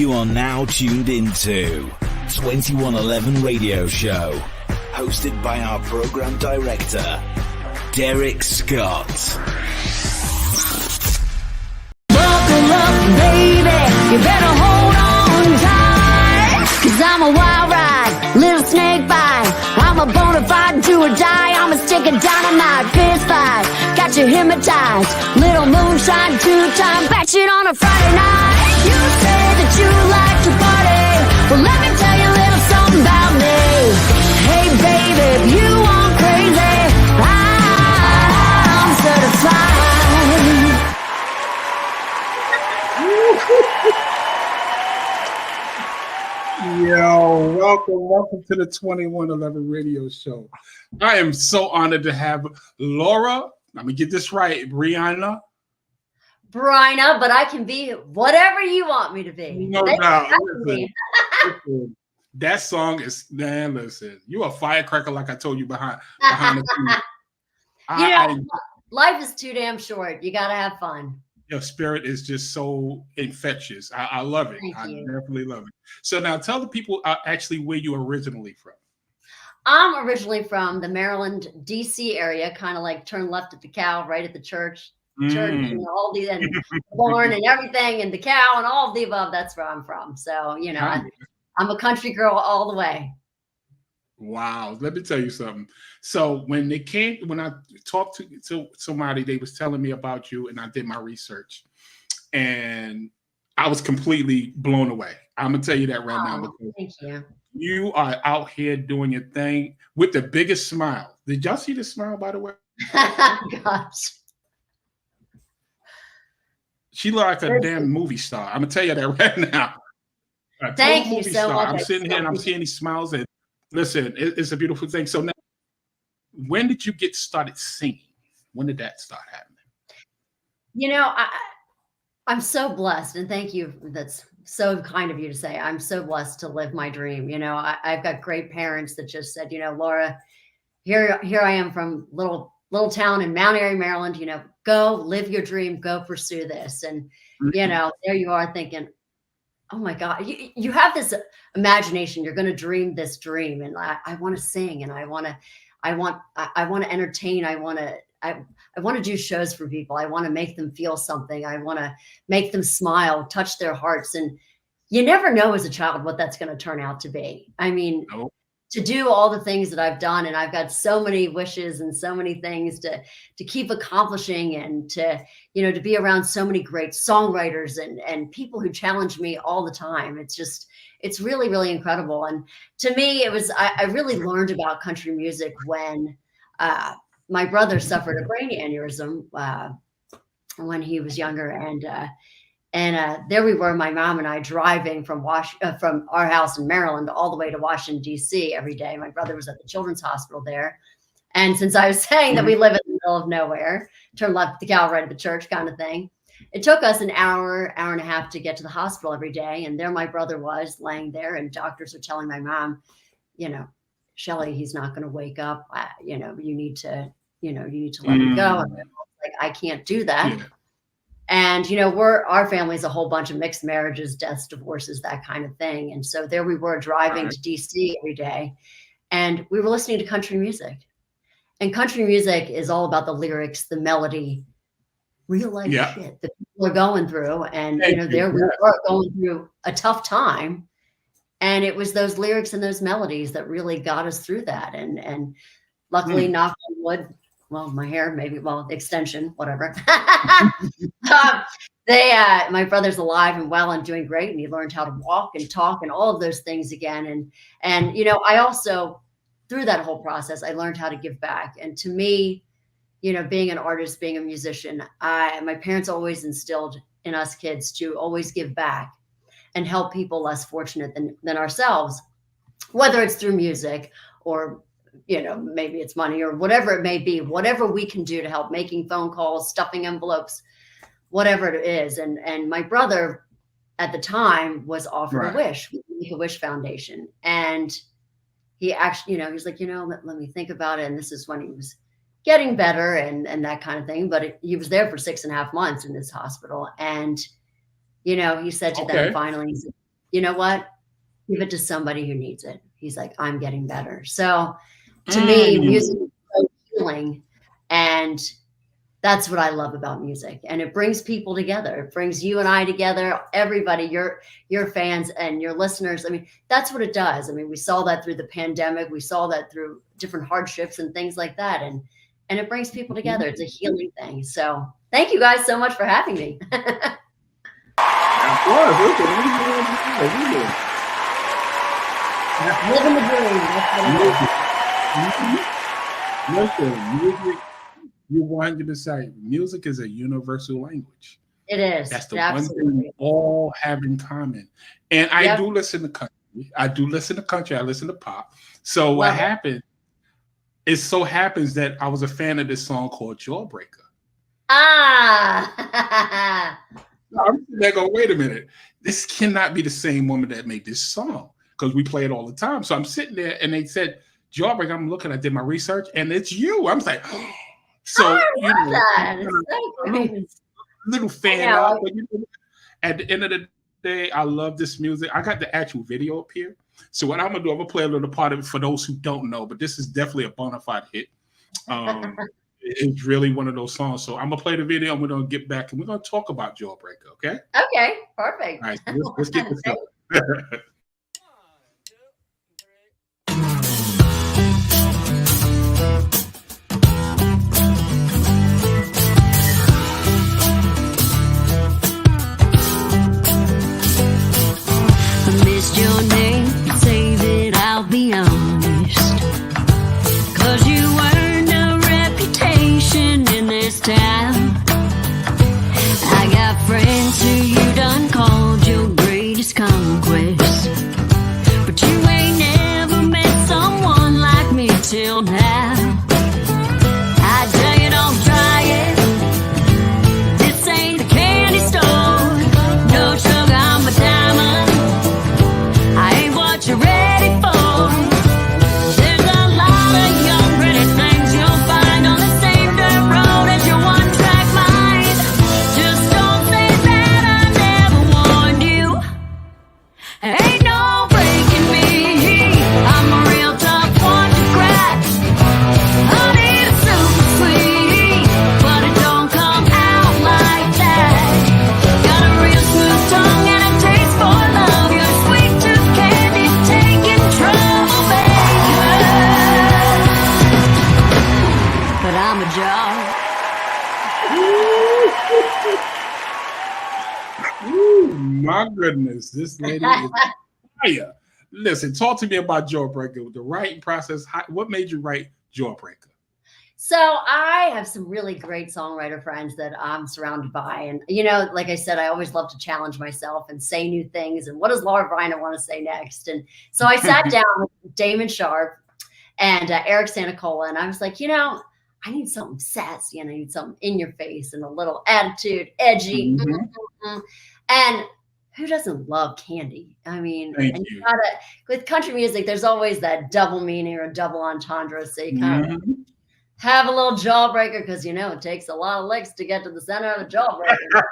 You are now tuned into 2111 Radio Show, hosted by our program director, Derrick Scott. Buckle up, baby, you better hold on tight, 'cause I'm a wild ride, little snake bite. I'm a bona fide do or die, I'm a stick of dynamite, fist fight, got you hypnotized, little moonshine, two-time batshit on a Friday night. You say that you like to party, well let me tell you a little something about me. Hey baby, if you want crazy, I'm certified. Yo, welcome to the 2111 Radio Show. I am so honored to have Laura. Let me get this right, Bryna, but I can be whatever you want me to be. No doubt. Listen, that song is, man, listen, you a firecracker like I told you behind the scenes. Life is too damn short. You got to have fun. Your spirit is just so infectious. I love it. I definitely love it. So now tell the people actually where you originally from. I'm originally from the Maryland, D.C. area, kind of like turn left at the cow, right at the church, and all these, and born and everything, and the cow and all of the above. That's where I'm from. So, I'm a country girl all the way. Wow. Let me tell you something. So when I talked to somebody, they was telling me about you, and I did my research, and I was completely blown away. I'm going to tell you that right now. Because thank you. You are out here doing your thing with the biggest smile. Did y'all see the smile, by the way? Gosh. She looked like a damn movie star. I'm going to tell you that right now. Thank you so much. I'm sitting here and I'm seeing these smiles, and listen, it's a beautiful thing. So now, when did you get started singing? When did that start happening? I'm so blessed, and thank you. That's so kind of you to say. I'm so blessed to live my dream. I've got great parents that just said, Laura, here I am from little town in Mount Airy, Maryland. Go live your dream, go pursue this. And there you are thinking, oh my God, you have this imagination. You're going to dream this dream, and I want to sing, and I want to entertain. I want to do shows for people. I want to make them feel something. I want to make them smile, touch their hearts. And you never know as a child what that's going to turn out to be. I mean, to do all the things that I've done, and I've got so many wishes and so many things to keep accomplishing, and to be around so many great songwriters and people who challenge me all the time. It's really, really incredible. And to me, I really learned about country music when my brother suffered a brain aneurysm when he was younger, and there we were, my mom and I, driving from our house in Maryland all the way to Washington, D.C. every day. My brother was at the Children's Hospital there. And since I was saying that we live in the middle of nowhere, turn left at the cow, right at the church kind of thing, it took us an hour and a half to get to the hospital every day. And there my brother was laying there, and doctors are telling my mom, Shelly, he's not going to wake up. You need to let him go. And I was like, I can't do that. Yeah. And, our family's a whole bunch of mixed marriages, deaths, divorces, that kind of thing. And so there we were driving to DC every day, and we were listening to country music. And country music is all about the lyrics, the melody, real life shit that people are going through. And, there we were going through a tough time. And it was those lyrics and those melodies that really got us through that. And luckily, knock on wood, well, my hair, maybe, extension, whatever. My brother's alive and well and doing great. And he learned how to walk and talk and all of those things again. And I also, through that whole process, I learned how to give back. And to me, being an artist, being a musician, my parents always instilled in us kids to always give back and help people less fortunate than ourselves, whether it's through music or maybe it's money or whatever it may be, whatever we can do to help, making phone calls, stuffing envelopes, whatever it is. And my brother at the time was offered a wish with the Make-A-Wish Foundation. And he actually, he was like, let me think about it. And this is when he was getting better and that kind of thing. But he was there for 6.5 months in this hospital. And, he said to them finally, you know what? Give it to somebody who needs it. He's like, I'm getting better. So to me, music is so healing. And that's what I love about music. And it brings people together. It brings you and I together, everybody, your fans and your listeners. I mean, that's what it does. I mean, we saw that through the pandemic. We saw that through different hardships and things like that. And it brings people together. It's a healing thing. So thank you guys so much for having me. Living the dream. Music, you 100%. Music is a universal language. It is. That's the one thing we all have in common. And I do listen to country. I listen to pop. So what happened? It so happens that I was a fan of this song called Jawbreaker. Ah. I'm sitting there going, wait a minute. This cannot be the same woman that made this song, because we play it all the time. So I'm sitting there and they said, Jawbreaker, I'm looking, I did my research, and it's you. I'm like, so little fan out. But at the end of the day, I love this music. I got the actual video up here. So what I'm gonna do, I'm gonna play a little part of it for those who don't know, but this is definitely a bona fide hit. It's really one of those songs. So I'm gonna play the video and we're gonna get back and we're gonna talk about Jawbreaker, okay? Okay, perfect. All right, so let's get this going. Your name, say that I'll be honest, 'cause you earned a reputation in this town. I got friends who you done called your greatest conquest, but you ain't never met someone like me till now. I tell you, don't try it. This ain't the candy store. No sugar, I'm a diamond. You're ready for. There's a lot of young pretty things you'll find on the same dirt road as your one-track mind. Just don't say that I never warned you. Ain't no breaking me. I'm a real tough one to crack. Honey, it's super sweet, but it don't come out like that. Got a real smooth tongue and a taste for love. You're sweet tooth candy. But I'm a job. Ooh, my goodness, this lady is fire. Listen, talk to me about Jawbreaker, the writing process. What made you write Jawbreaker? So I have some really great songwriter friends that I'm surrounded by. And, you know, like I said, I always love to challenge myself and say new things. And what does Bryna want to say next? And so I sat down with Damon Sharp and Eric Santacola, and I was like, you know, I need something sassy and I need something in your face and a little attitude, edgy. And who doesn't love candy? I mean, and you gotta, with country music, there's always that double meaning or double entendre. So you kind of have a little Jawbreaker, because, you know, it takes a lot of licks to get to the center of the Jawbreaker.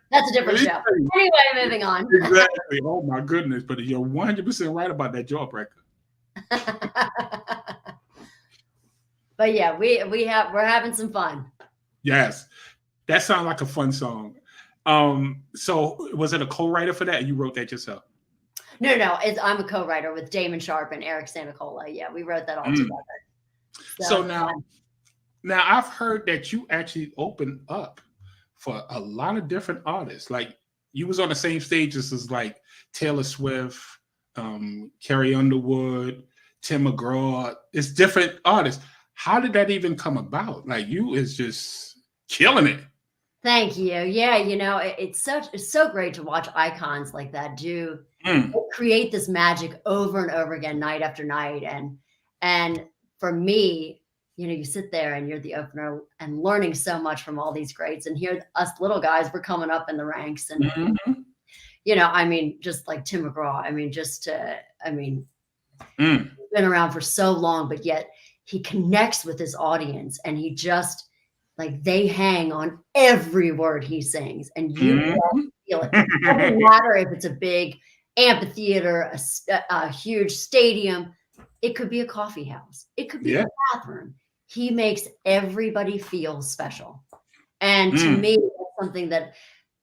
That's a different show. Anyway, moving on. Exactly. Oh, my goodness. But you're 100% right about that Jawbreaker. But yeah, we're having some fun. Yes. That sounds like a fun song. So was it a co-writer for that, or you wrote that yourself? No. I'm a co-writer with Damon Sharp and Eric Santacola. Yeah, we wrote that all together. So now I've heard that you actually opened up for a lot of different artists. Like, you was on the same stages as like Taylor Swift, Carrie Underwood, Tim McGraw. It's different artists. How did that even come about? Like, you is just killing it. Thank you. Yeah, you know, it's so great to watch icons like that create this magic over and over again, night after night. And for me, you know, you sit there and you're the opener and learning so much from all these greats. And here, us little guys, we're coming up in the ranks. And, you know, I mean, just like Tim McGraw, I mean, he's been around for so long, but yet he connects with his audience, and he just, like, they hang on every word he sings. And you feel it. It doesn't matter if it's a big amphitheater, a huge stadium. It could be a coffee house. It could be a bathroom. He makes everybody feel special. And to me, that's something that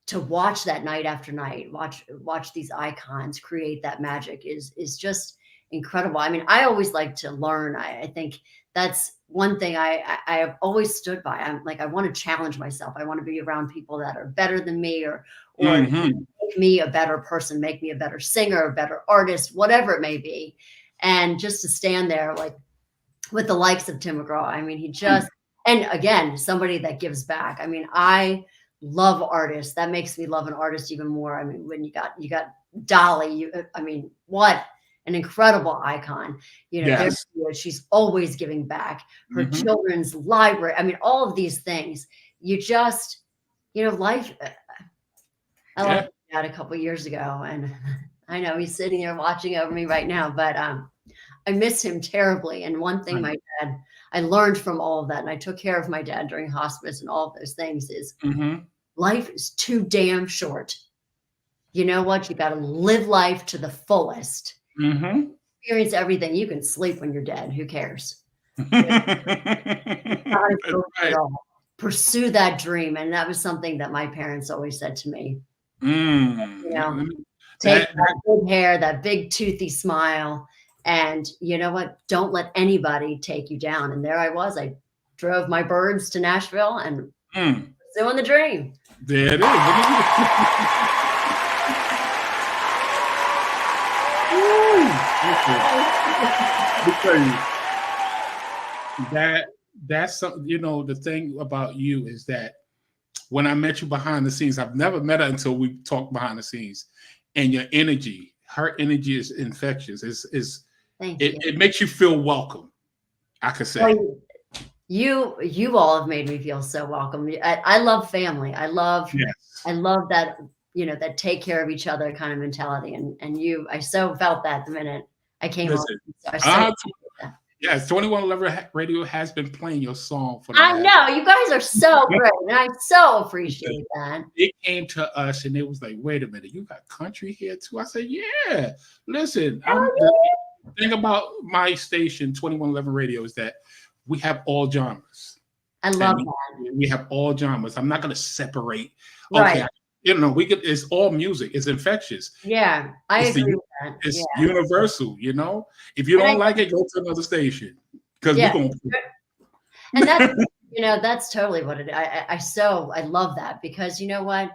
to watch that night after night, watch these icons create that magic is just incredible. I mean, I always like to learn. I think that's one thing I have always stood by. I'm like, I want to challenge myself. I want to be around people that are better than me or make me a better person, make me a better singer, a better artist, whatever it may be. And just to stand there like with the likes of Tim McGraw. I mean, he just, and again, somebody that gives back. I mean, I love artists. That makes me love an artist even more. I mean, when you got Dolly, I mean, what an incredible icon. You know, she's always giving back. Her children's library. I mean, all of these things. You just, you know, life. I lost my dad a couple years ago, and I know he's sitting here watching over me right now, but I miss him terribly. And one thing my dad, I learned from all of that, and I took care of my dad during hospice and all of those things, is life is too damn short. You know what? You got to live life to the fullest. Experience everything. You can sleep when you're dead. Who cares? Pursue that dream. And that was something that my parents always said to me. You know, take that big hair, that big toothy smile. And you know what? Don't let anybody take you down. And there I was. I drove my birds to Nashville and pursuing the dream. There it is. That's something, you know, the thing about you is that when I met you behind the scenes, I've never met her until we talked behind the scenes, and your energy, her energy is infectious. It makes you feel welcome. I could say. Well, you all have made me feel so welcome. I love family. I love that, you know, that take care of each other kind of mentality. And I so felt that the minute I came home. Yes, 2111 Radio has been playing your song for I know, you guys are so great, and I so appreciate that. It came to us and it was like, wait a minute, you got country here too? I said, yeah. Listen, the thing about my station, 2111 Radio, is that we have all genres. I love that. We have all genres. I'm not going to separate. Okay, you know, it's all music. It's infectious. Yeah, I agree with that. It's universal, you know. If you don't like it, go to another station. Because we're going to. And that's, you know, that's totally what it is. I love that, because you know what?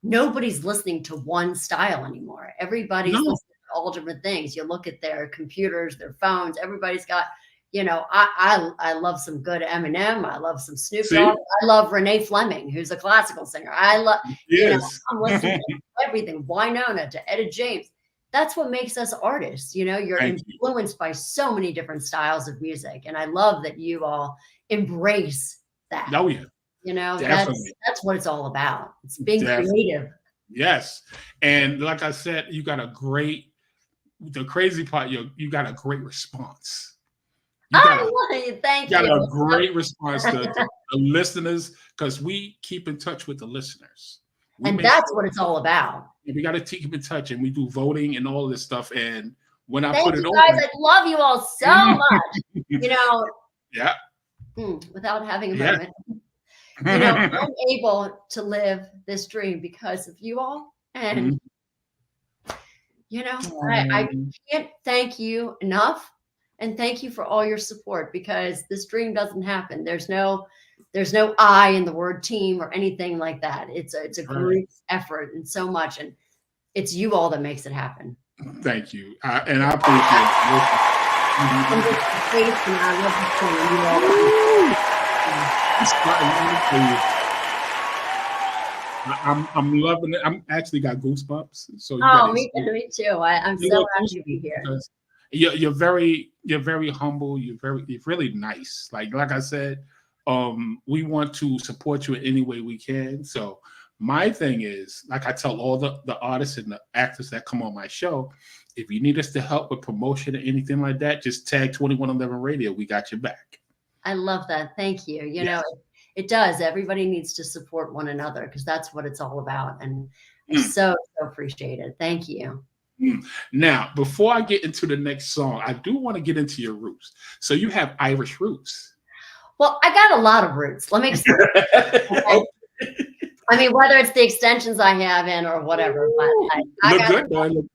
Nobody's listening to one style anymore. Everybody's listening to all different things. You look at their computers, their phones, everybody's got, you know, I love some good Eminem. I love some Snoop Dogg. I love Renee Fleming, who's a classical singer. I love, you know, I'm listening to everything. Wynonna to Etta James. That's what makes us artists. You know, you're influenced by so many different styles of music. And I love that you all embrace that. Oh, yeah. You know, that's what it's all about. It's being creative. Yes. And like I said, you got the crazy part, you got a great response. Thank you. Got a great response to the listeners, because we keep in touch with the listeners. And that's what it's all about. We got to keep in touch, and we do voting and all this stuff. And when I put it on, guys, I love you all so much. You know, without having a moment, you know, I'm able to live this dream because of you all. And, you know, I can't thank you enough. And thank you for all your support, because this dream doesn't happen. There's no I in the word team or anything like that. It's a group effort and so much, and it's you all that makes it happen. Thank you, and I appreciate it. I'm loving it. I'm actually got goosebumps. So me too. I'm so happy to be here. You're very humble. You're really nice. Like I said, we want to support you in any way we can. So my thing is, like I tell all the artists and the actors that come on my show, if you need us to help with promotion or anything like that, just tag 2111 Radio. We got your back. I love that. Thank you. You know, it does. Everybody needs to support one another, because that's what it's all about. And So appreciated. Thank you. Now, before I get into the next song, I do want to get into your roots. So you have Irish roots. Well, I got a lot of roots. Let me explain. I mean, whether it's the extensions I have in or whatever, but I Look got good, though.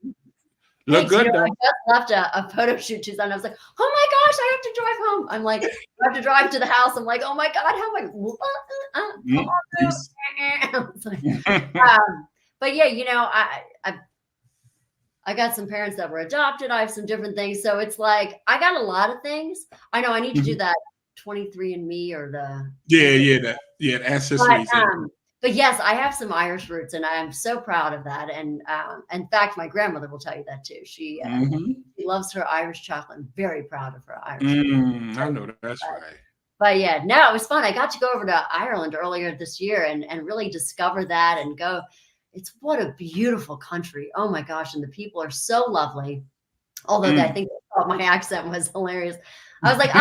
Look good, though. I just left a photo shoot Tuesday, and I was like, "Oh my gosh, I have to drive home." I'm like, I have to drive to the house. I'm like, "Oh my god, how am I?" But yeah, I got some parents that were adopted. I have some different things, so it's like I got a lot of things. I know I need to do that 23andMe or the the ancestries. But yes, I have some Irish roots, and I'm so proud of that. And in fact, my grandmother will tell you that too. She loves her Irish chocolate. I'm very proud of her Irish. I know that's right. But yeah, no, it was fun. I got to go over to Ireland earlier this year and really discover that and go. It's what a beautiful country. Oh my gosh. And the people are so lovely. Although I think they thought my accent was hilarious. I was like,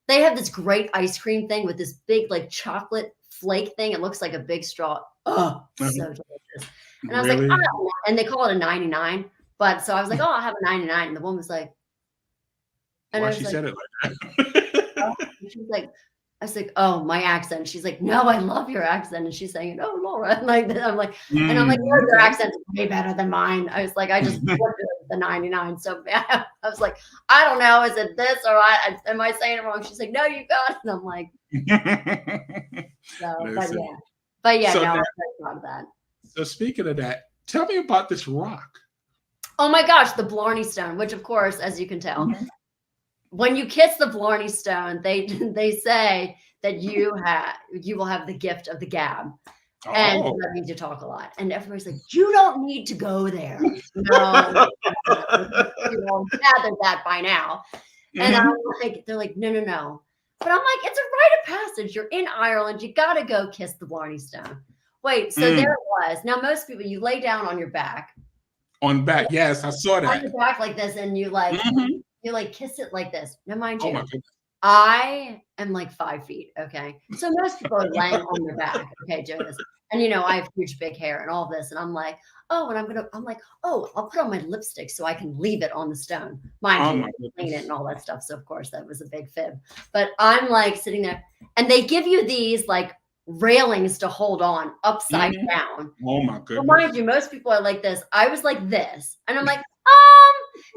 they have this great ice cream thing with this big like chocolate flake thing. It looks like a big straw. Oh, so delicious. And I was like, and they call it a 99. But so I was like, I'll have a 99. And the woman was like, why she said it like that? She was like, I was like, oh, my accent. She's like, no, I love your accent. And she's saying, oh, Laura. And I'm like, your accent's way better than mine. I was like, I just looked at the 99 so bad. I was like, I don't know. Is it this or am I saying it wrong? She's like, no, you got it. And I'm like, but yeah, I'm very proud of that. So speaking of that, tell me about this rock. Oh my gosh, the Blarney Stone, which of course, as you can tell, when you kiss the Blarney Stone, they say that you will have the gift of the gab. And that means you talk a lot. And everybody's like, you don't need to go there. No, gathered that by now. And I'm like, they're like, no. But I'm like, it's a rite of passage. You're in Ireland. You got to go kiss the Blarney Stone. Wait, so there it was. Now, most people, you lay down on your back. On back, yes, I saw that. On your back like this, and you like, you like kiss it like this. Now, mind you, my goodness. I am like 5 feet. Okay. So most people are laying on their back. Okay. Doing this. And I have huge big hair and all this. And I'm like, I'll put on my lipstick so I can leave it on the stone. Mind you, clean it and all that stuff. So of course that was a big fib. But I'm like sitting there and they give you these like railings to hold on upside down. Oh my goodness. Well, mind you, most people are like this. I was like this. And I'm like,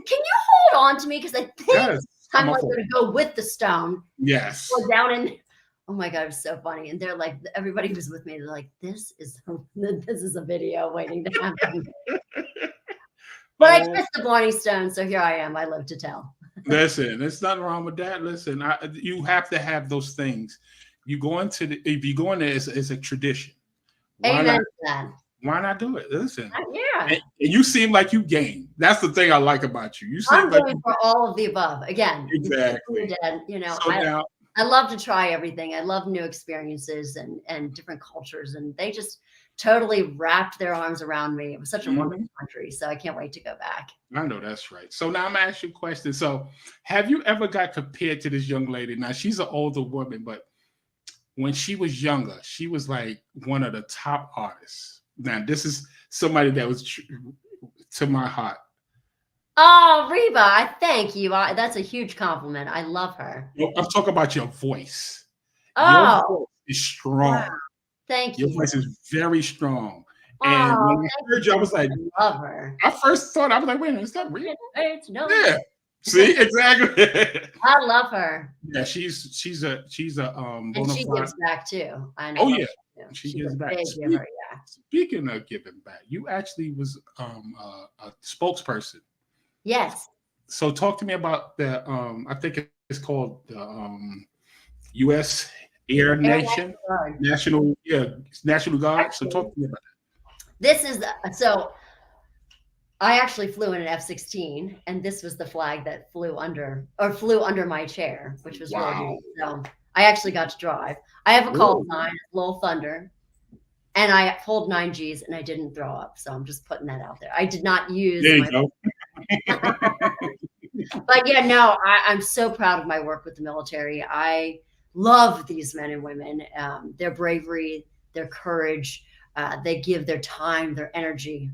can you hold on to me? Because I think I'm like going to go with the stone. Yes. Go down and oh my god, it was so funny. And they're like, everybody who was with me, they're like, this is a video waiting to happen. But I kissed the Blarney Stone, so here I am. I live to tell. Listen, there's nothing wrong with that. Listen, you have to have those things. If you go in there, it's a tradition. Amen to that. Why not do it? Listen. Yeah. And you seem like you game. That's the thing I like about you. You seem I'm like going for all of the above. Again. Exactly. I love to try everything. I love new experiences and different cultures. And they just totally wrapped their arms around me. It was such a wonderful country. So I can't wait to go back. I know that's right. So now I'm going to ask you a question. So have you ever got compared to this young lady? Now she's an older woman, but when she was younger, she was like one of the top artists. Now, this is somebody that was to my heart. Oh, Reba, I thank you. That's a huge compliment. I love her. I'm talking about your voice. Oh, your voice is strong. Wow. Thank you. Your voice is very strong. And when I heard you, I was like, I love her. I first thought, I was like, wait a minute, is that Reba? Yeah. See, exactly. I love her. Yeah, she's a and she gives back too. I know. Oh yeah. She gives back. Speaking of giving back, you actually was a spokesperson. Yes. So talk to me about the I think it's called the U.S. Air Nation National Guard. So talk to me about that. This is so. I actually flew in an F-16, and this was the flag that flew under my chair, which was really neat. So I actually got to drive. I have a call sign, Little Thunder, and I pulled 9 Gs, and I didn't throw up. So I'm just putting that out there. I did not use. There you go. But yeah, no, I'm so proud of my work with the military. I love these men and women, their bravery, their courage. they give their time, their energy,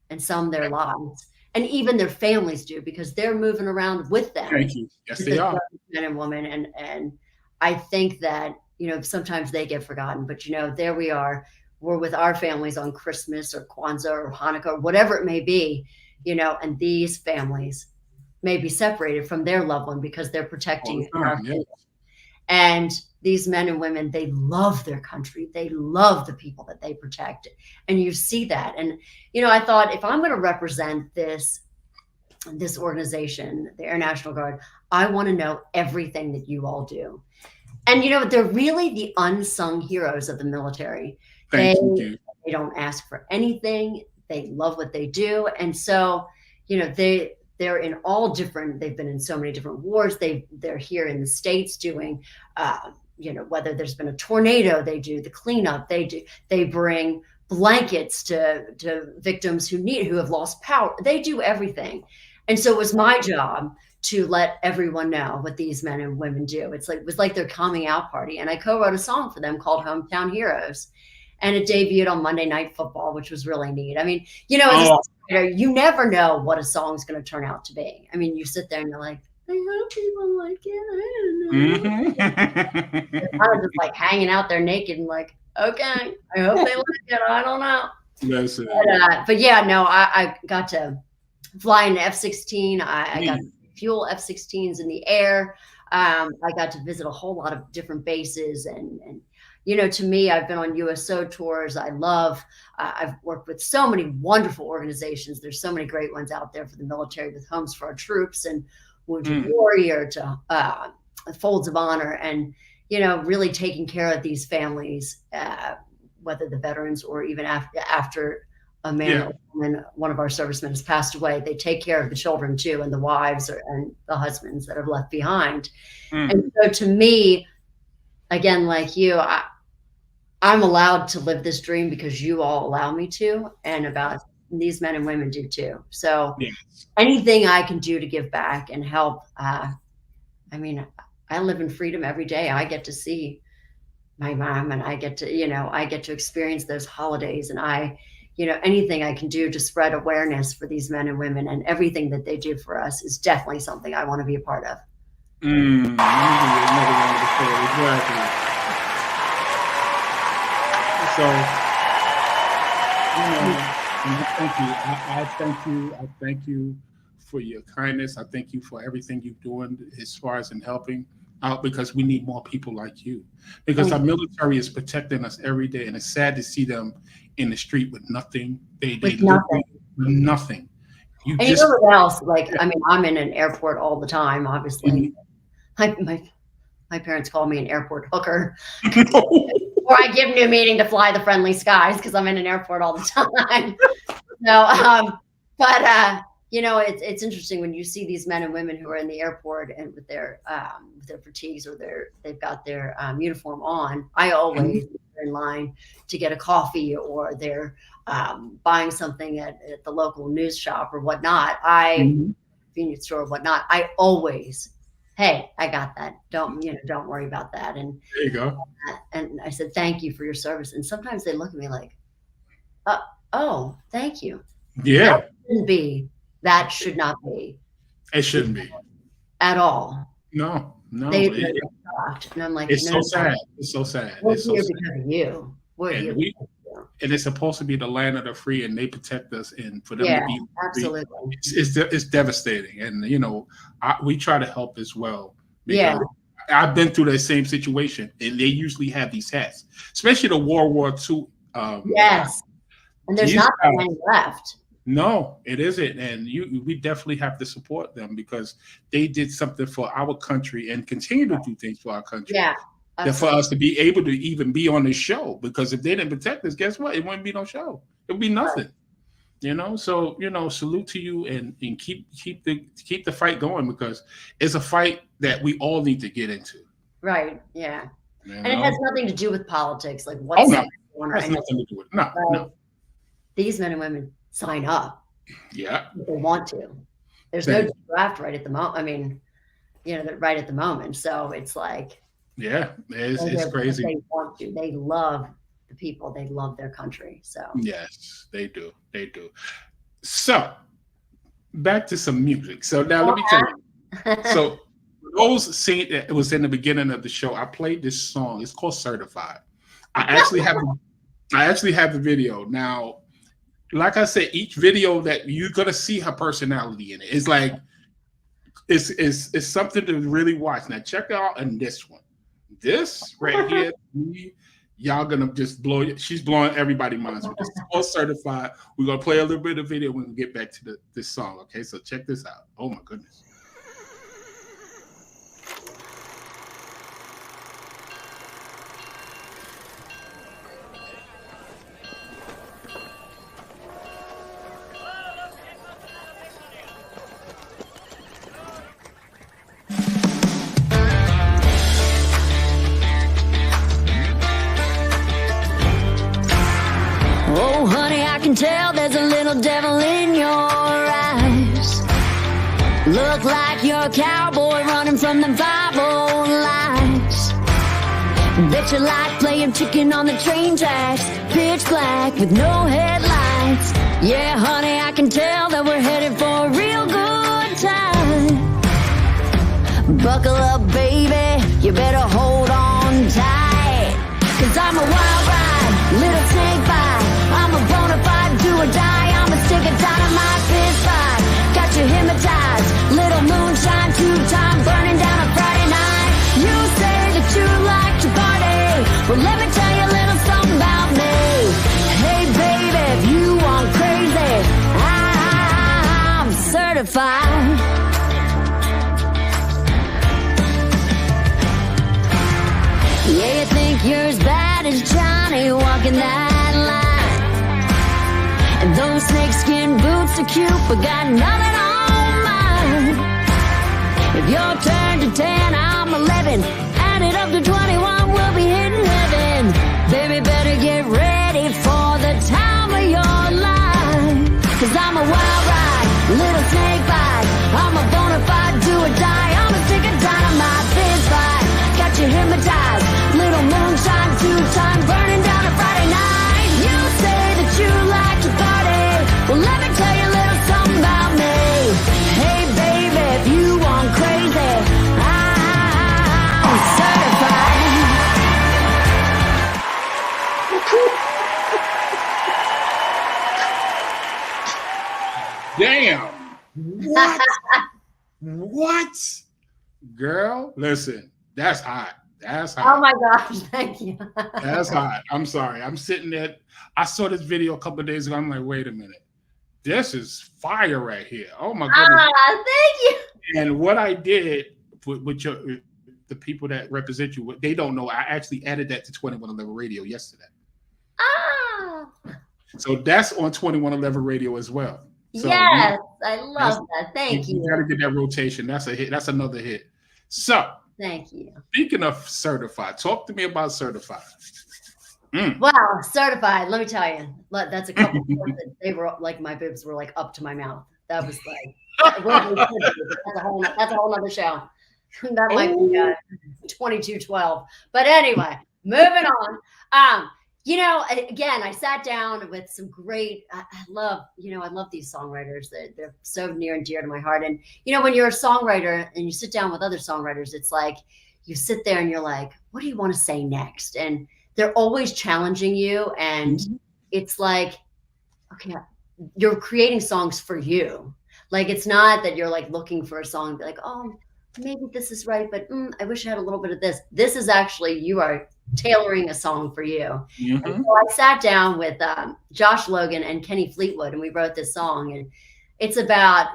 and some their lives. And even their families do, because they're moving around with them. Thank you. Yes, they are. Men and women. And I think that, sometimes they get forgotten, but there we are. We're with our families on Christmas or Kwanzaa or Hanukkah or whatever it may be, and these families may be separated from their loved one because they're protecting our family. And these men and women, they love their country. They love the people that they protect. And you see that. And, I thought, if I'm going to represent this organization, the Air National Guard, I want to know everything that you all do. And, they're really the unsung heroes of the military. Thank you. They don't ask for anything. They love what they do. And so, they're in all different, they've been in so many different wars. They're here in the States doing, whether there's been a tornado, they do the cleanup, they bring blankets to victims who have lost power. They do everything. And so it was my job to let everyone know what these men and women do. It was like their coming out party. And I co-wrote a song for them called Hometown Heroes. And it debuted on Monday Night Football, which was really neat. I mean, as a songwriter, you never know what a song's going to turn out to be. I mean, you sit there and you're like, I hope people like it. I don't know. They're kind of just like hanging out there naked and like, okay, I hope they like it. I don't know. Yes, but yeah, no, I got to fly in F-16. I got to fuel F-16s in the air. I got to visit a whole lot of different bases and to me, I've been on USO tours. I've worked with so many wonderful organizations. There's so many great ones out there for the military, with Homes for Our Troops and Wounded Warrior to Folds of Honor, and, really taking care of these families, whether the veterans or even after a man or woman, one of our servicemen has passed away, they take care of the children too, and the wives and the husbands that are left behind. And so to me, again, like you, I'm allowed to live this dream because you all allow me to, and about these men and women do too. So anything I can do to give back and help, I live in freedom every day. I get to see my mom, and I get to experience those holidays, and anything I can do to spread awareness for these men and women, and everything that they do for us is definitely something I want to be a part of. Exactly. So, I thank you for your kindness. I thank you for everything you're doing as far as in helping out, because we need more people like you. Because our military is protecting us every day, and it's sad to see them in the street with nothing. They nothing. You know what else? I'm in an airport all the time, obviously. My parents call me an airport hooker. Or I give new meaning to Fly the Friendly Skies, because I'm in an airport all the time. It's interesting when you see these men and women who are in the airport and with their fatigues or they've got their uniform on. I always in line to get a coffee, or they're buying something at the local news shop or whatnot. Convenience store or whatnot. I always, hey, I got that. Don't worry about that. And there you go. And I said, thank you for your service. And sometimes they look at me like, oh, thank you. Yeah. That should not be. It shouldn't be. At all. No. They're shocked. And I'm like, it's so sad. It's so sad. We're here because of you. We're here because of you. And it's supposed to be the land of the free, and they protect us. And for them to be absolutely, it's devastating. And we try to help as well. Yeah, I've been through that same situation, and they usually have these hats, especially the World War II. Yes, and there's not that many left. No, it isn't, and we definitely have to support them, because they did something for our country and continue to do things for our country. Yeah. That for us to be able to even be on the show, because if they didn't protect us, guess what? It wouldn't be no show. It would be nothing. Right. So salute to you, and keep the fight going, because it's a fight that we all need to get into. Right. Yeah. And it has nothing to do with politics. Like what's no. It has nothing to do with it. No. These men and women sign up. Yeah. If they want to. There's no draft right at the moment. I mean, right at the moment. So it's like. Yeah, it's crazy. They want to. They love the people. They love their country. So yes, they do. They do. So back to some music. So now let me tell you. So those seen it was in the beginning of the show. I played this song. It's called Certified. I actually have the video. Now, like I said, each video that you're gonna see her personality in it. It's like it's something to really watch. Now check out on this one. This right here, y'all gonna just blow it. She's blowing everybody's minds with this. It's called Certified. We're gonna play a little bit of video when we get back to this song. Okay, so check this out. Oh my goodness. Oh, honey, I can tell there's a little devil in your eyes. Look like you're a cowboy running from them 5 old lights. Bet you like playing chicken on the train tracks, pitch black with no headlights. Yeah, honey, I can tell that we're headed for a real good time. Buckle up, baby, you better hold on tight. 'Cause I'm a wild ride, little snake bite. I'm a bona fide do or die. I'm a stick of dynamite fist fight. Got you hypnotized, little moonshine, 2-time burning down a Friday night. You say that you like to party. Well, let me tell you a little something about me. Hey, baby, if you want crazy, I'm certified. Yeah, you think you're as bad as Johnny walking that line. And those snakeskin boots are cute, but got nothing on mine. If you're turned to 10, I'm 11. Add it up to 21, we'll be hitting heaven. Baby, better get ready for the time of your life. 'Cause I'm a wild ride, little snake bite. I'm a bona fide do or die. I'm a stick of dynamite fist fight. Got you hypnotized, little moonshine, 2-time burning down a Friday night. You say that you like to party. Well, let me tell you a little something about me. Hey, baby, if you want crazy, I'm certified. Damn. What? Girl, listen, that's hot. That's hot. oh my gosh, thank you. That's hot. I'm sorry. I'm sitting there. I saw this video a couple of days ago. I'm like, wait a minute. This is fire right here. Oh my goodness. Thank you. And what I did with the people that represent you, they don't know. I actually added that to 2111 Radio yesterday. Ah, So that's on 2111 Radio as well. So yes, I love that. Thank you you. got to get that rotation. That's a hit. That's another hit. So Thank you. speaking of Certified, talk to me about Certified. Wow, certified. Let me tell you, that's a couple. They were like my boobs were like up to my mouth. That was like that's a whole other show. That might be 2212. But anyway, moving on. You know, again, I sat down with some great. I love these songwriters. They're so near and dear to my heart. And you know, when you're a songwriter and you sit down with other songwriters, it's like you sit there and you're like, what do you want to say next? And they're always challenging you, and it's like, okay, you're creating songs for you. Like, it's not that you're like looking for a song and be like, oh, maybe this is right, but I wish I had a little bit of this. This is actually, you are tailoring a song for you. And so I sat down with Josh Logan and Kenny Fleetwood, and we wrote this song, and it's about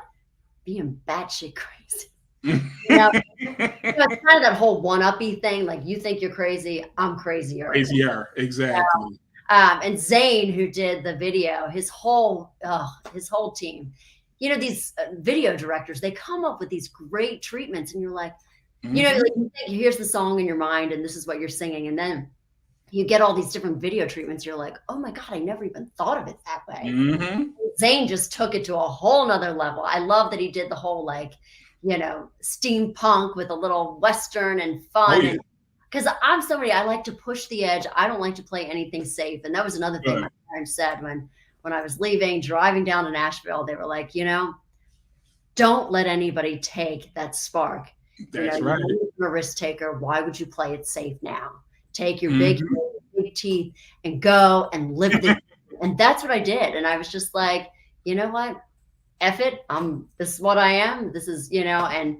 being batshit crazy. You know, it's kind of that whole one-uppy thing. Like, you think you're crazy, I'm crazier. Crazier, exactly. And Zane, who did the video, his whole team. You know, these video directors, they come up with these great treatments, and you're like, you know, like you think, here's the song in your mind, and this is what you're singing, and then you get all these different video treatments. You're like, oh my God, I never even thought of it that way. Zane just took it to a whole nother level. I love that he did the whole, like, you know, steampunk with a little Western and fun. because I'm somebody, I like to push the edge. I don't like to play anything safe. And that was another thing my parents said when I was leaving, driving down to Nashville. They were like, don't let anybody take that spark. That's right. You're a risk taker. Why would you play it safe now? Take your big teeth and go and live this. And that's what I did. And I was just like, you know what? F it. This is what I am. This is, and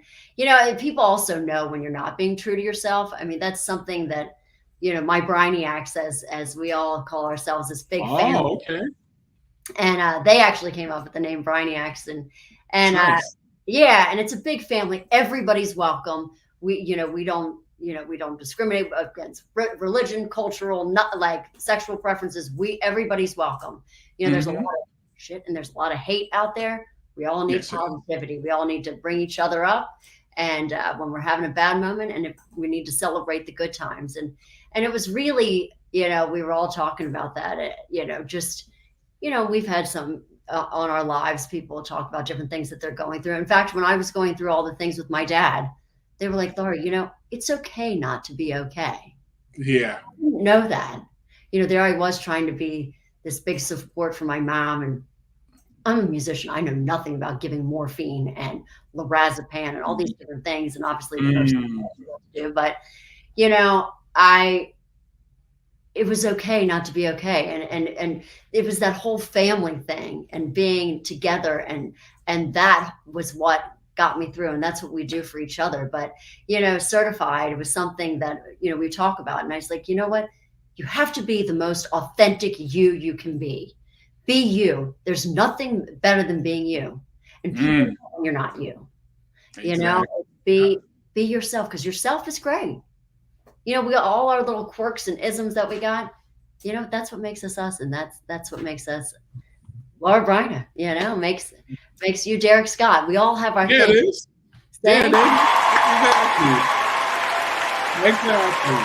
people also know when you're not being true to yourself. I mean, that's something that, my Bryniacs, as we all call ourselves, this big family. Oh, okay. And they actually came up with the name Bryniacs, and nice. and it's a big family. Everybody's welcome. We don't discriminate against religion, cultural, not like sexual preferences. Everybody's welcome. There's a lot of shit and there's a lot of hate out there. We all need positivity. We all need to bring each other up. And when we're having a bad moment, and if we need to celebrate the good times. And it was really, we were all talking about that, we've had some on our lives, people talk about different things that they're going through. In fact, when I was going through all the things with my dad, they were like, Laura, it's okay not to be okay. Yeah. I didn't know that. There I was trying to be this big support for my mom. And I'm a musician. I know nothing about giving morphine and lorazepam and all these different things. And obviously, but, it was okay not to be okay. And it was that whole family thing and being together. And that was what got me through. And that's what we do for each other. But, certified was something that, we talk about. And I was like, you know what? You have to be the most authentic you can be. Be you. There's nothing better than being you. And people know when you're not you. Be yourself, because yourself is great. We got all our little quirks and isms that we got. That's what makes us us, and that's what makes us Laura Bryna. Makes you Derrick Scott. We all have our things. It is. Yeah, exactly.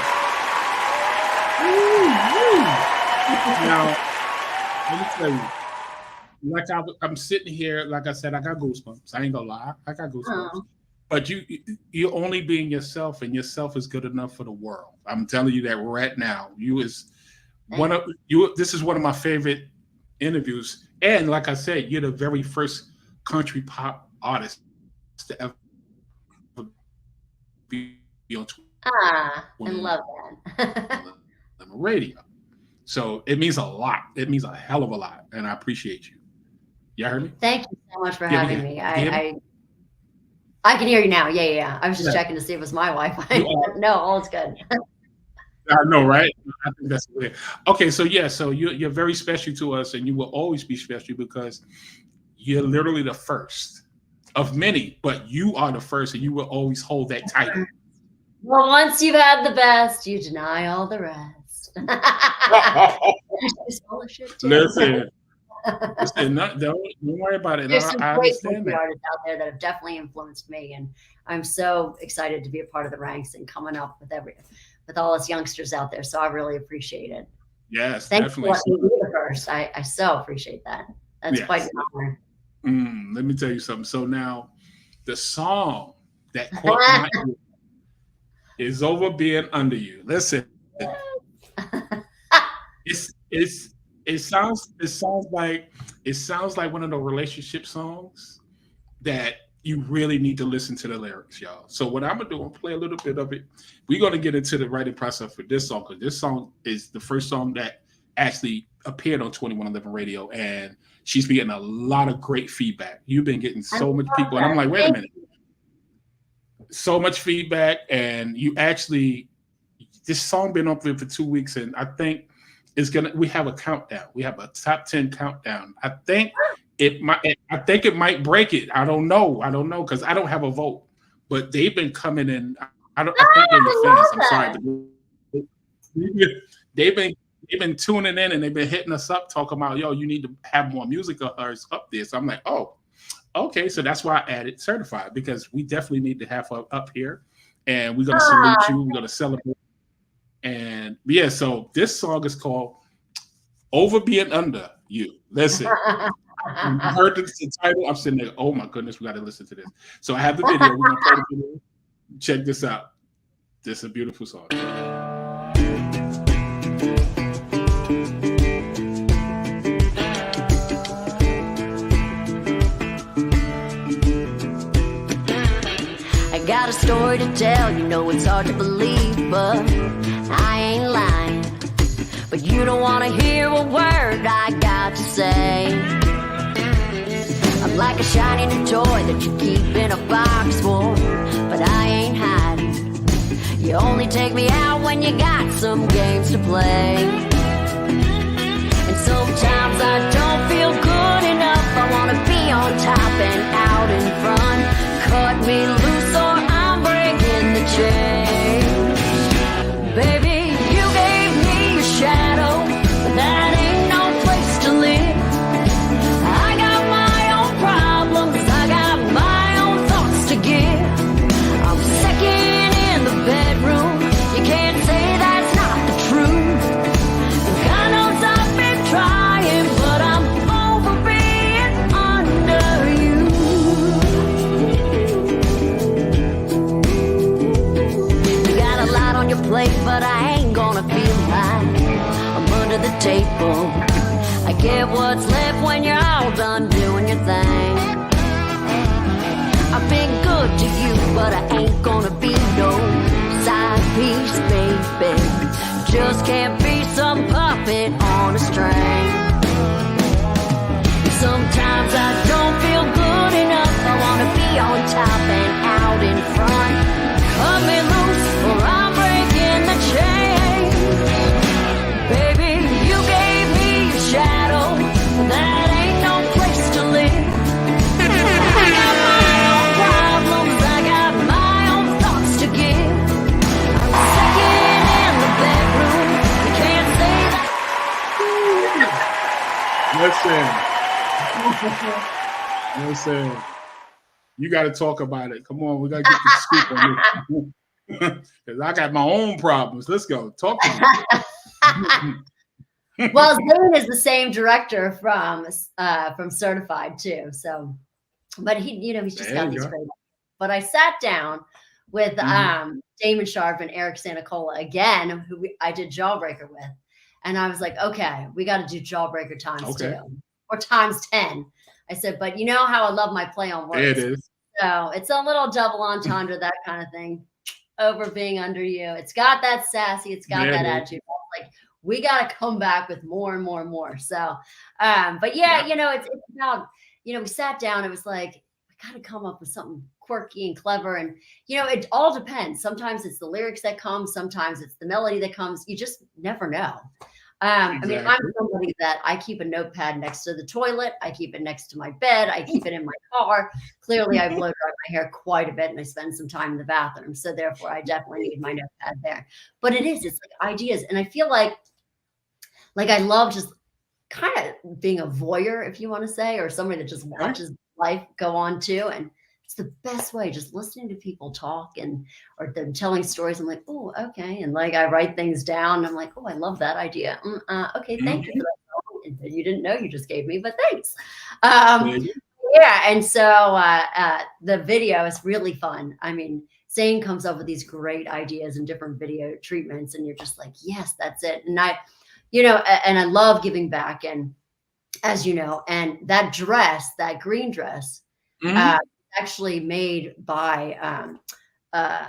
Now, let me tell you, like I'm sitting here, like I said, I got goosebumps. I ain't gonna lie, I got goosebumps. Oh. But you're only being yourself, and yourself is good enough for the world. I'm telling you that right now. This is one of my favorite interviews. And like I said, you're the very first country pop artist to ever be on I love that. on radio. So it means a lot. It means a hell of a lot. And I appreciate you. You heard me? Thank you so much for having me. I can hear you now. Yeah. I was just checking to see if it was my Wi-Fi. No, all is good. I know, right? I think that's weird. Okay, so you're very special to us, and you will always be special because you're literally the first of many, but you are the first, and you will always hold that title. Well, once you've had the best, you deny all the rest. Listen, don't worry about it. There's some great country artists out there that have definitely influenced me, and I'm so excited to be a part of the ranks and coming up with all us youngsters out there. So I really appreciate it. Yes, thanks for letting me be the first. I so appreciate that. That's quite an honor. Let me tell you something. So now, the song that caught my ear is Over Being Under You. Listen, it sounds like one of the relationship songs that you really need to listen to the lyrics, y'all. So what I'm gonna do, I'm gonna play a little bit of it. We're gonna get into the writing process for this song, because this song is the first song that actually appeared on 2111 Radio, and she's been getting a lot of great feedback. You've been getting so much people, and I'm like, wait a minute, so much feedback, and this song been up there for 2 weeks, and I think we have a countdown. We have a top 10 countdown. I think it might break it. I don't know, because I don't have a vote. But they've been coming in. I think they're the fans. I'm sorry. They've been tuning in, and they've been hitting us up talking about, yo, you need to have more music of hers up there. So I'm like, oh, okay. So that's why I added certified, because we definitely need to have her up here, and we're gonna salute you. We're gonna celebrate. And yeah, so this song is called Over Being Under You. Listen, I heard the title. I'm sitting there, oh my goodness, we got to listen to this. So I have the video. We're going to play the video. Check this out. This is a beautiful song. I got a story to tell, you know it's hard to believe, but I ain't lying. But you don't want to hear a word I got to say. I'm like a shiny new toy that you keep in a box for, but I ain't hiding. You only take me out when you got some games to play. And sometimes I don't feel good enough. I want to be on top and out in front. Cut me loose or I'm breaking the chains. Baby, you gave me a shadow, but that ain't no place to live. I got my own problems, I got my own thoughts to give. I'm second in the bedroom, you can't say that's not the truth. And God knows I've been trying, but I'm over being under you. You got a lot on your plate, but I ain't gonna feel like I'm under the table. I get what's left when you're all done doing your thing. I've been good to you, but I ain't gonna be no side piece, baby. Just can't be some puppet on a string. Sometimes I don't feel good enough. I wanna be on top and out in front. Cut me loose or I'm breaking the chains. Baby, you gave me a shadow, that ain't no place to live. I got my own problems, I got my own thoughts to give. I'm second in the bedroom, you can't say that. Listen. You got to talk about it. Come on, we got to get the scoop on this. Because I got my own problems. Let's go. Talk to me. Well, Zane is the same director from Certified too. So, but he's just got these great. But I sat down with Damon Sharp and Eric Santacola again, who I did Jawbreaker with, and I was like, okay, we got to do Jawbreaker times 2 or times 10. I said, but you know how I love my play on words. It is. So it's a little double entendre, that kind of thing. Over being under you. It's got that sassy, it's got that attitude. Like, we got to come back with more and more and more. So, but yeah, it's about, we sat down, it was like, we got to come up with something quirky and clever. And, it all depends. Sometimes it's the lyrics that come, sometimes it's the melody that comes. You just never know. Exactly. I mean, I'm somebody that I keep a notepad next to the toilet. I keep it next to my bed. I keep it in my car. Clearly, I blow dry my hair quite a bit and I spend some time in the bathroom. So therefore, I definitely need my notepad there. But it's like ideas. And I feel like I love just kind of being a voyeur, if you want to say, or somebody that just watches life go on too. And it's the best way, just listening to people talk or them telling stories. I'm like, oh, okay. And like, I write things down and I'm like, oh, I love that idea. Okay. Thank you for that. You didn't know you just gave me, but thanks. Yeah. And so the video is really fun. I mean, Zane comes up with these great ideas and different video treatments. And you're just like, yes, that's it. And and I love giving back. And as you know, and that green dress, actually made by a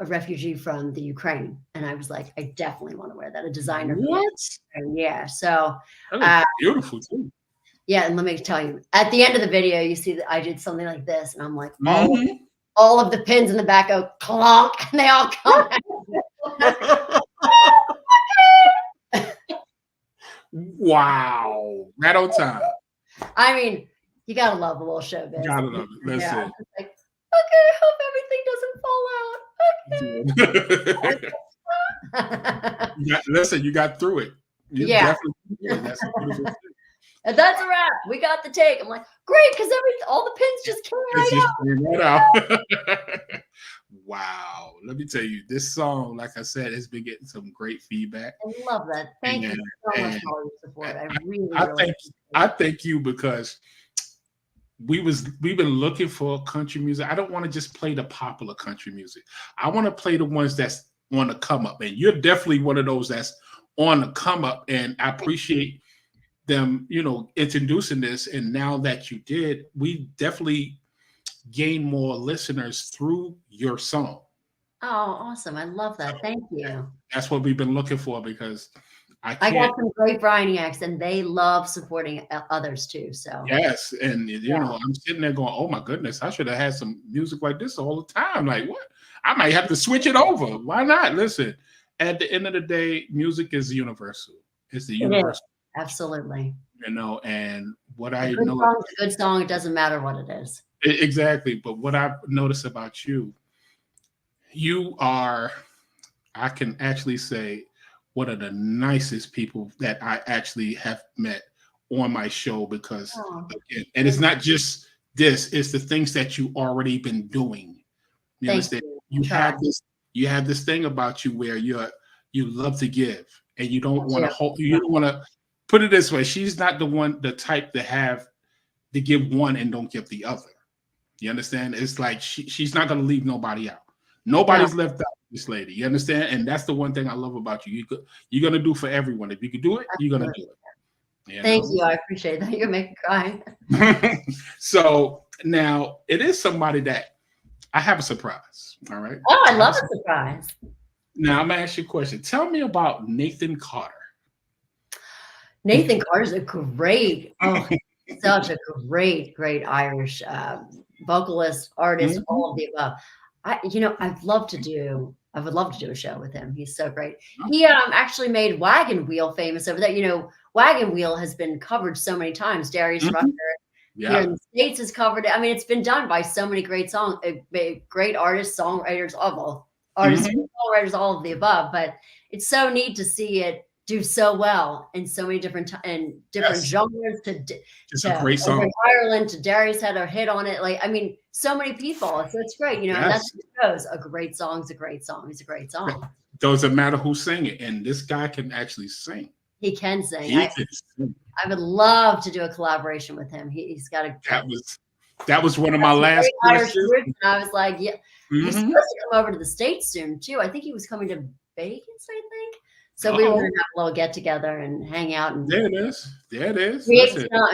refugee from the Ukraine. And I was like, I definitely want to wear that. A designer. What? Yeah. So beautiful too. Yeah. And let me tell you, at the end of the video, you see that I did something like this. And I'm like, all of the pins in the back go clonk and they all come out. Wow. Right on time. I mean, you gotta love a little showbiz. You gotta love it. That's it. It's like, okay, hope everything doesn't fall out. Listen, you got through it. You definitely did. That's a beautiful thing. And that's a wrap. We got the take. I'm like, great, because all the pins just came right out. Wow. Let me tell you, this song, like I said, has been getting some great feedback. I love that. Thank you so much for all your support. I thank you because we've been looking for country music. I don't want to just play the popular country music. I want to play the ones that's on the come up. And you're definitely one of those that's on the come up. And I appreciate them, introducing this. And now that you did, we definitely gain more listeners through your song. Oh, awesome. I love that. Thank you. That's what we've been looking for, because I got some great Bryniacs, and they love supporting others too. So yes, and I'm sitting there going, "Oh my goodness, I should have had some music like this all the time." Like, what? I might have to switch it over. Why not? Listen, at the end of the day, music is universal. It's the universal. Absolutely. And what a good song. It doesn't matter what it is. Exactly. But what I've noticed about you, you are, I can actually say, one of the nicest people that I actually have met on my show, because again, and it's not just this, it's the things that you already been doing. You understand? You have this thing about you where you love to give, and you don't want to hold, you don't want to put it this way. She's not the type to give one and don't give the other. You understand? It's like she's not going to leave nobody out. Nobody's left out. This lady, you understand? And that's the one thing I love about you. You're gonna do for everyone. If you can do it, you're gonna do it. Thank you. I appreciate that. You're making me cry. So now it is somebody that I have a surprise. All right. Oh, I love a surprise. Now I'm gonna ask you a question. Tell me about Nathan Carter. Nathan Carter's a great, such a great Irish vocalist, artist, all of the above. I would love to do a show with him. He's so great. He actually made Wagon Wheel famous over there. Wagon Wheel has been covered so many times. Darius Rucker here in the States has covered it. I mean, it's been done by so many great great artists, songwriters, songwriters, all of the above. But it's so neat to see it do so well in so many different genres. It's a great song. Ireland to Darius had a hit on it. Like, I mean, so many people. So it's great, and that's what it shows. A great song's a great song. It's a great song. Doesn't matter who sing it, and this guy can actually sing. He can sing. I would love to do a collaboration with him. He's got a. That was one of my last questions. And I was like, yeah, he's supposed to come over to the States soon too. I think he was coming to Vegas. I think. So we were going to have a little get together and hang out. And there it is.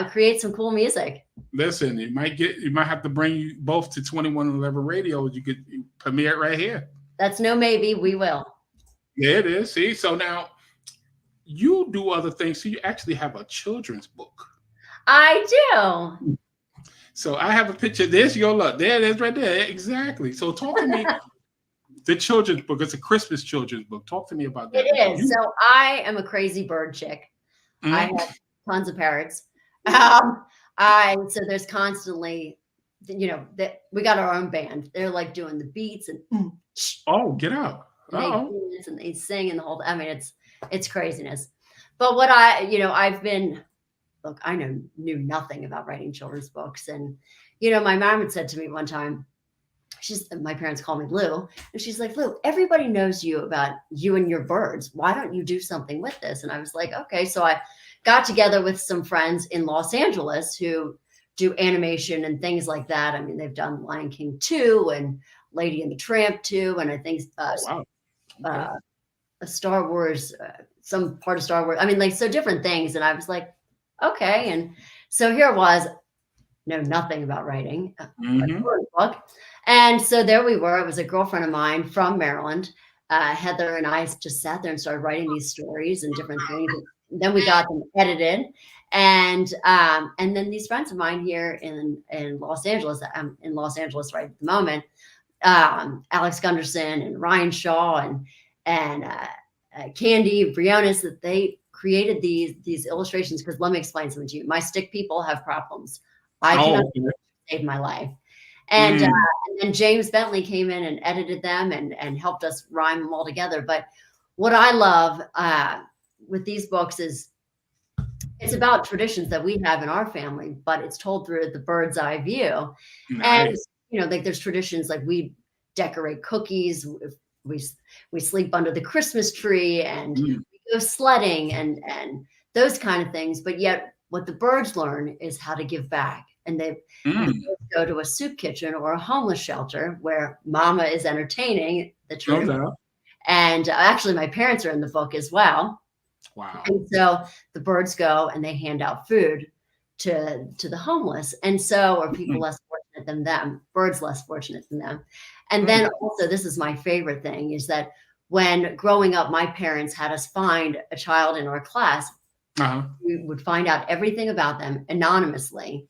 Create some cool music. Listen, you might have to bring you both to 2111 Radio. You could premiere it right here. That's no maybe. We will. Yeah, it is. See, so now you do other things. So you actually have a children's book. I do. So I have a picture. There's your look. There it is right there. Exactly. So talk to me. The children's book. It's a Christmas children's book. Talk to me about that. It is. So I am a crazy bird chick. I have tons of parrots. So there's constantly, that we got our own band. They're like doing the beats and get out. And they sing and the whole. I mean, it's craziness. But what I knew nothing about writing children's books, and my mom had said to me one time. My parents call me Lou, and she's like, Lou, everybody knows you about you and your birds. Why don't you do something with this? And I was like, okay. So I got together with some friends in Los Angeles who do animation and things like that. I mean, they've done Lion King 2 and Lady and the Tramp 2, and I think a Star Wars, some part of Star Wars. I mean, like, so different things. And I was like, okay. And so here I was, know nothing about writing a book. And so there we were. It was a girlfriend of mine from Maryland. Heather and I just sat there and started writing these stories and different things. And then we got them edited. And then these friends of mine here in Los Angeles, I'm in Los Angeles right at the moment, Alex Gunderson and Ryan Shaw and Candy Briones, that they created these illustrations. Because let me explain something to you. My stick people have problems. I cannot save my life. And then James Bentley came in and edited them and helped us rhyme them all together. But what I love with these books is it's about traditions that we have in our family, but it's told through the bird's eye view. Nice. And, like there's traditions like we decorate cookies, we sleep under the Christmas tree, and we go sledding and those kind of things. But yet what the birds learn is how to give back and they go to a soup kitchen or a homeless shelter where mama is entertaining the troop. No. And actually, my parents are in the book as well. Wow. And so the birds go and they hand out food to the homeless. And so, or people less fortunate than them, birds less fortunate than them. And then also, this is my favorite thing, is that when growing up, my parents had us find a child in our class. We would find out everything about them anonymously,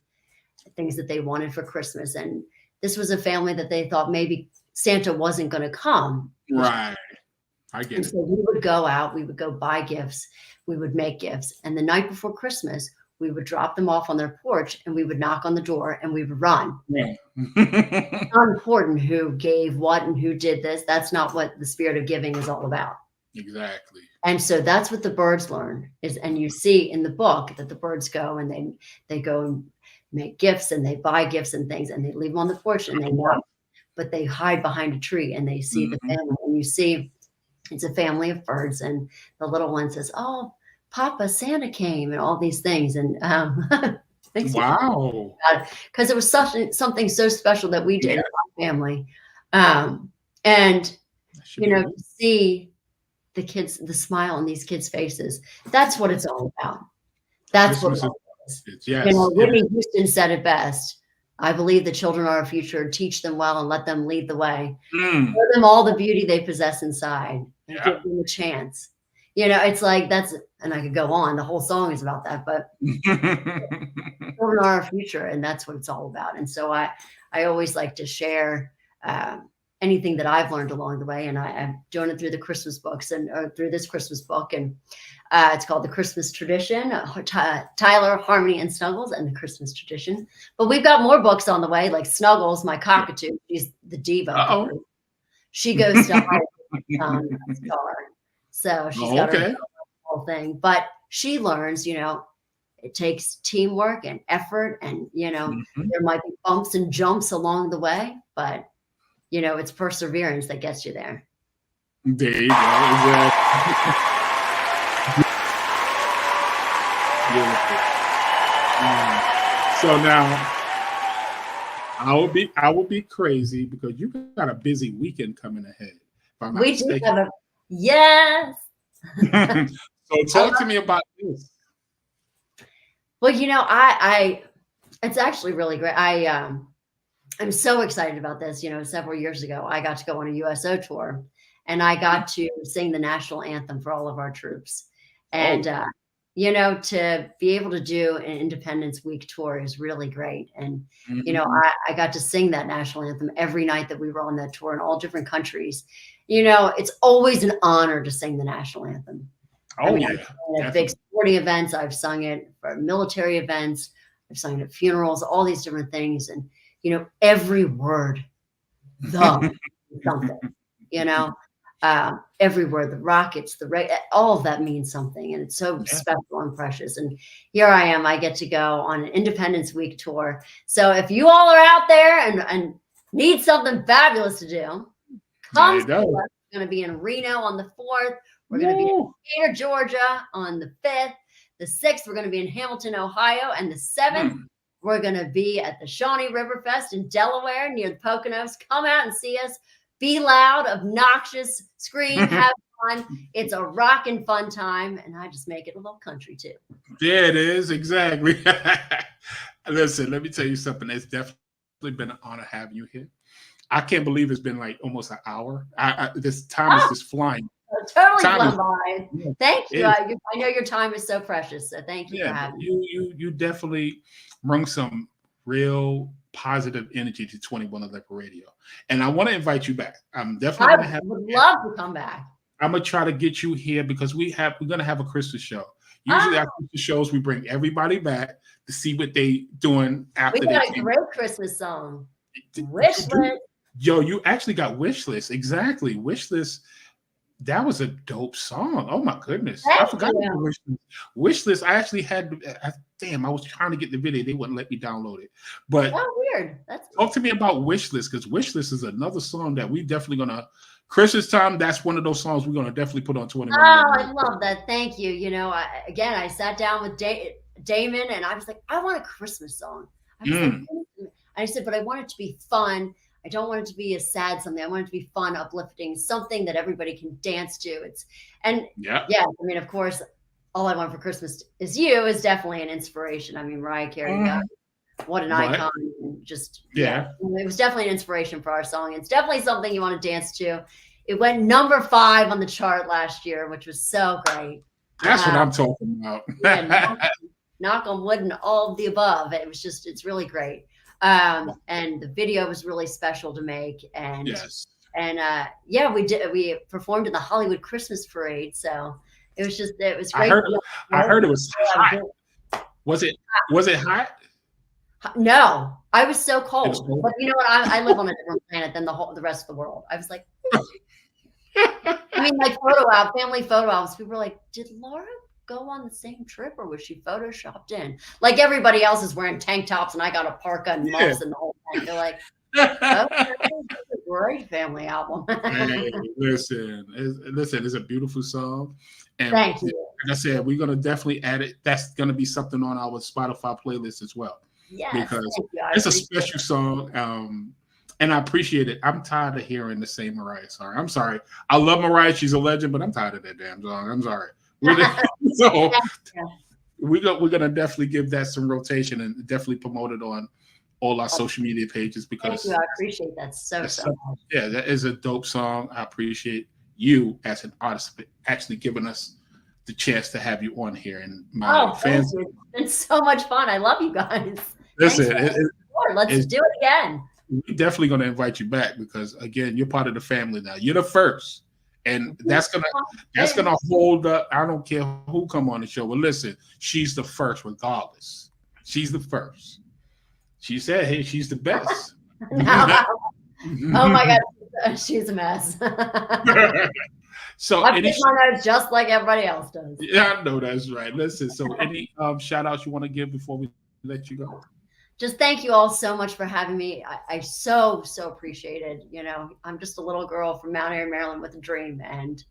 things that they wanted for Christmas. And this was a family that they thought maybe Santa wasn't going to come. Right. I get it. So we would go out, we would go buy gifts, we would make gifts. And the night before Christmas, we would drop them off on their porch and we would knock on the door and we would run. Yeah. It's not important who gave what and who did this. That's not what the spirit of giving is all about. Exactly. And so that's what the birds learn is, and you see in the book that the birds go and they go and make gifts and they buy gifts and things and they leave them on the porch and they knock, but they hide behind a tree and they see the family, and you see it's a family of birds, and the little one says, "Oh, Papa, Santa came," and all these things. And wow, because it was something so special that we did in our family, and to see the kids, the smile on these kids' faces, that's what it's all about. That's what it is. Yes. Whitney Houston said it best. I believe the children are our future. Teach them well and let them lead the way. Show them all the beauty they possess inside and give them a chance. It's like that's, and I could go on. The whole song is about that, but children are our future, and that's what it's all about. And so I always like to share anything that I've learned along the way, and I'm doing it through the Christmas books or through this Christmas book, and it's called The Christmas Tradition, Tyler, Harmony, and Snuggles, and The Christmas Tradition. But we've got more books on the way, like Snuggles, my cockatoo. She's the diva. She goes to high star. So she's got her whole thing. But she learns, it takes teamwork and effort, and, there might be bumps and jumps along the way, but, it's perseverance that gets you there. There you go. Exactly. So now I will be crazy because you got a busy weekend coming ahead. We do have yes. So talk to me about this. Well, I it's actually really great. I'm so excited about this. Several years ago, I got to go on a USO tour, and I got to sing the national anthem for all of our troops. And to be able to do an Independence Week tour is really great. And, I got to sing that national anthem every night that we were on that tour in all different countries. It's always an honor to sing the national anthem. I've sung it at big sporting events. I've sung it for military events. I've sung it at funerals, all these different things. And, every word, something, every word, the rockets, all of that means something. And it's so special and precious. And here I am, I get to go on an Independence Week tour. So if you all are out there and need something fabulous to do, come see us. We're going to be in Reno on the 4th. We're going to be in Decatur, Georgia on the 5th. The 6th, we're going to be in Hamilton, Ohio. And the 7th, we're going to be at the Shawnee River Fest in Delaware near the Poconos. Come out and see us. Be loud, obnoxious, scream, have fun. It's a rockin' fun time, and I just make it a little country too. Yeah, it is, exactly. Listen, let me tell you something. It's definitely been an honor having you here. I can't believe it's been like almost an hour. This time is just flying. Totally gone by. Thank you. I know your time is so precious, so thank you for having me. You definitely bring some real positive energy to 2111 Radio, and I want to invite you back. I'm definitely would love to come back. I'm gonna try to get you here because we're gonna have a Christmas show. Usually our Christmas shows we bring everybody back to see what they doing after. We got a great Christmas song. Wish list. Yo, you actually got Wish List. Exactly. Wish List. That was a dope song. Oh my goodness. I forgot about Wish List. I actually had I was trying to get the video. They wouldn't let me download it. But weird. Talk to me about Wish List, because Wish List is another song that we definitely gonna Christmas time. That's one of those songs we're gonna definitely put on 21. Oh, I love that. Thank you. I sat down with Damon and I was like, I want a Christmas song. I was like, I said, but I want it to be fun. I don't want it to be a sad something. I want it to be fun, uplifting, something that everybody can dance to. Yeah, I mean, of course, All I Want for Christmas Is You is definitely an inspiration. I mean, Mariah Carey, God, what an icon. Just, it was definitely an inspiration for our song. It's definitely something you want to dance to. It went number 5 on the chart last year, which was so great. That's what I'm talking about. Knock on wood and all of the above. It's really great. And the video was really special to make. And we performed in the Hollywood Christmas Parade. So it was great. I heard it was hot. Was it hot? No, I was so cold. But you know what? I live on a different planet than the rest of the world. I was like, I mean, like family photo albums. People were like, did Laura go on the same trip or was she photoshopped in? Like everybody else is wearing tank tops and I got a parka and muffs and the whole thing. They're like, okay, this is a great family album. Hey, listen, it's a beautiful song. And thank you. Like I said, we're gonna definitely add it. That's gonna be something on our Spotify playlist as well. Yes, because it's a special song. And I appreciate it. I'm tired of hearing the same Mariah song. I'm sorry. I love Mariah. She's a legend, but I'm tired of that damn song. I'm sorry. So we're gonna definitely give that some rotation and definitely promote it on all our social media pages because I appreciate that so much. Yeah, that is a dope song. I appreciate you as an artist actually giving us the chance to have you on here. And my fans, it's so much fun. I love you guys. Listen, let's do it again. We're definitely going to invite you back because again, you're part of the family now. You're the first, and that's gonna hold up. I don't care who come on the show. But listen, she's the first, regardless. She's the first. She said, "Hey, she's the best." Oh my God, she's a mess. So I pick my notes just like everybody else does. Yeah, I know that's right. Listen, so any shout outs you want to give before we let you go? Just thank you all so much for having me. I so appreciate it. You know, I'm just a little girl from Mount Airy, Maryland with a dream, and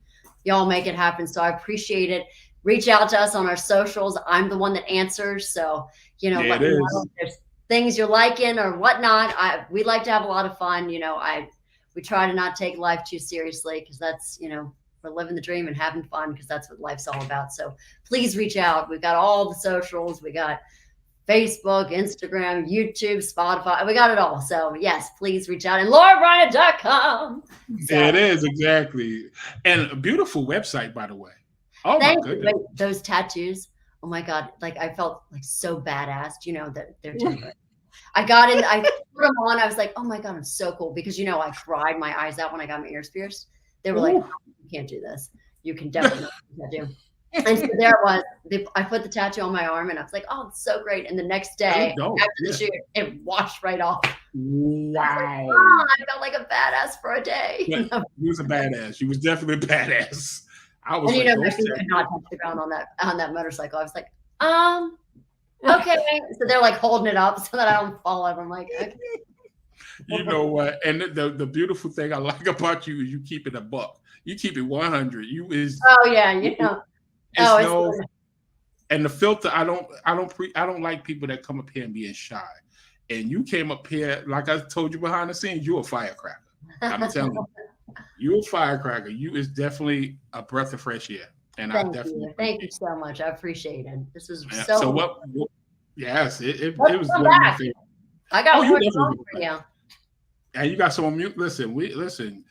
y'all make it happen. So I appreciate it. Reach out to us on our socials. I'm the one that answers. So, you know, let me know if there's things you're liking or whatnot. We like to have a lot of fun. You know, we try to not take life too seriously because that's, you know, we're living the dream and having fun because that's what life's all about. So please reach out. We've got all the socials. We got Facebook, Instagram, YouTube, Spotify. We got it all. So yes, please reach out. And laurabryna.com. So, it is, exactly. And a beautiful website, by the way. Oh, my goodness. Those tattoos. Oh my God. Like I felt like so badass, you know, that they're different. I got in, I put them on. I was like, oh my God, I'm so cool. Because, you know, I cried my eyes out when I got my ears pierced. They were like, oh, you can't do this. You can definitely not do. And so there it was. I put the tattoo on my arm and I was like, oh, it's so great. And the next day after the shoot, it washed right off. Wow. I felt like a badass for a day. You was a badass. You was definitely a badass. I was and, you know, my feet could not touch the ground on that motorcycle. I was like, okay. So they're like holding it up so that I don't fall over. I'm like, okay. You know what? And the beautiful thing I like about you is you keep it a buck. You keep it 100. Oh yeah, you know. And the filter, I don't like people that come up here and being shy. And you came up here, like I told you behind the scenes, you're a firecracker. I'm telling you, you're a firecracker. You is definitely a breath of fresh air. And Thank you so much. I appreciate it. This was so what? Yes, it was. I got more song for you. And you got some mute. Listen.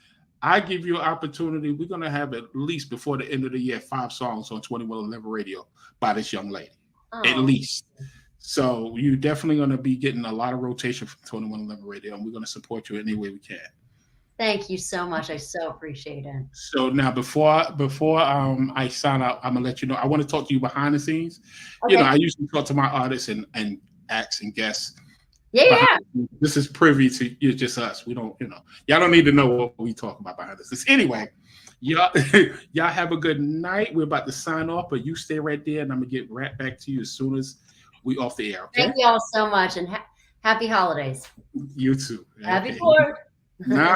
I give you an opportunity. We're gonna have at least before the end of the year 5 songs on 2111 Radio by this young lady, at least. So you're definitely gonna be getting a lot of rotation from 2111 Radio, and we're gonna support you any way we can. Thank you so much. I so appreciate it. So now, before I sign out, I'm gonna let you know. I want to talk to you behind the scenes. Okay. You know, I usually talk to my artists and acts and guests. Yeah. This is privy to just us. We don't, y'all don't need to know what we talk about behind the scenes. Anyway, y'all have a good night. We're about to sign off, but you stay right there, and I'm gonna get right back to you as soon as we off the air. Okay? Thank you all so much, and happy holidays. You too. Happy 4th. No.